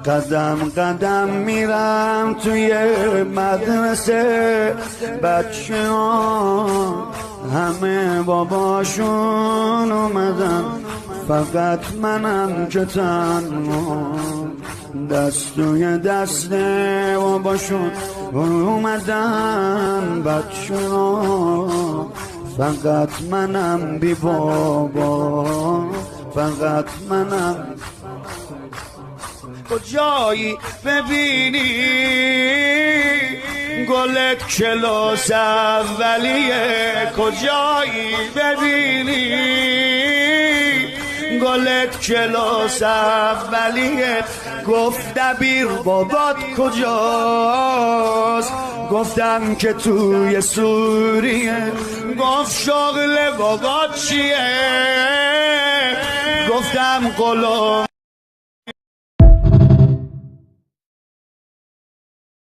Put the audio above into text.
قدم قدم میرم توی مدرسه، بچه ها همه باباشون اومدن، فقط منم که تنها دست توی دست باباشون اومدن. بچه ها فقط منم بی بابا، فقط منم. کجایی ببینی گلت کلاس اولیه، کجایی ببینی گلت کلاس اولیه. گفت دبیر بابات کجاست، گفتم که توی سوریه. گفت شغل بابات چیه، گفتم غلام